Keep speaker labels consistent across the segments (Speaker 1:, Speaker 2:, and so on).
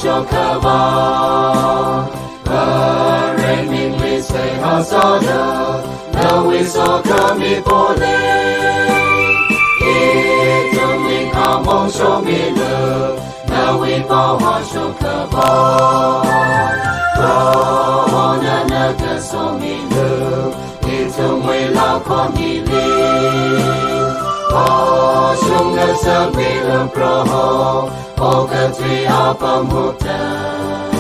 Speaker 1: Cho khờ bao, và rèn mình lý xây hạ sao đờ, đâu ý so khờ mi bồ lê, ý trong mình khả mong cho mi lờ, đâu ý bao hoa cho khờ bao, bao nà nà cơ so mi lờ, ý trong mi lao con mi lê, bao chung ngân sơ mi lờ pro ho. O country up a mountain,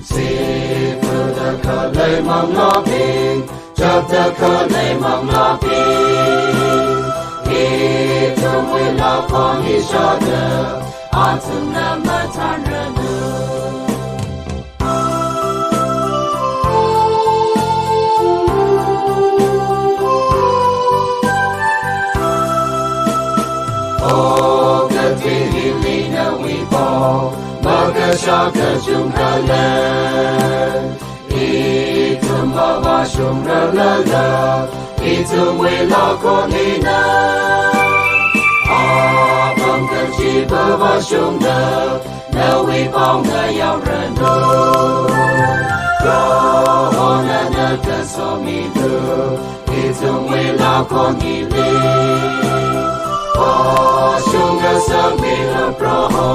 Speaker 1: see for the color mong lobbying, chop the color mong lobbying. Each of we love on each other, until number turn Shaka Junga Land, Itum Baba Shumra Lala, Itum Willa Konina, Abam Kaji Baba Shumda, now we found the Yarano, Rahona Naka Somidu, Itum Willa Konili. Shunga Samila Praho,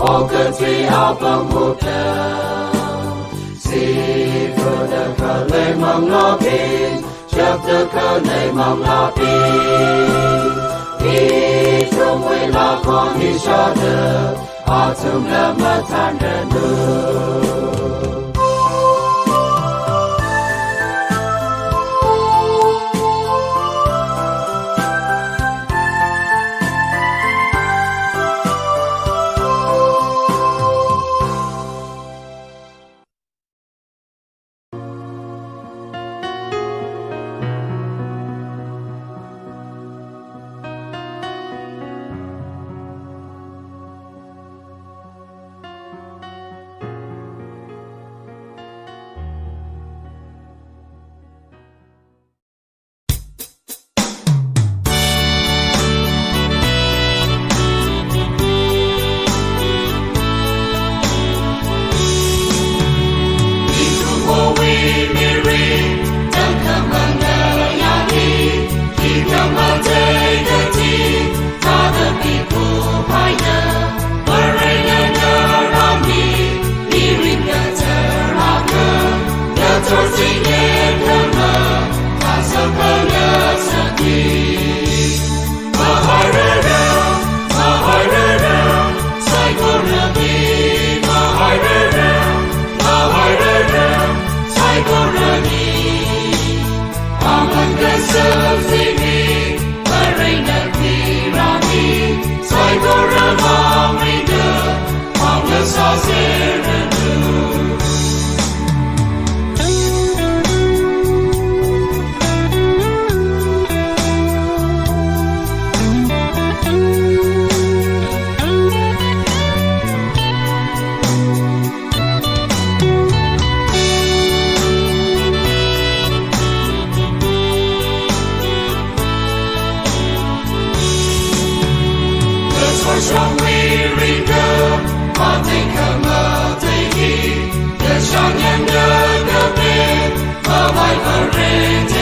Speaker 1: O country up a mountain. See for the Kale Mam Lopin, chop the Kale Mam Lopin. Each from we lock on each other, autumn lama tandanu.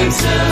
Speaker 1: Answer.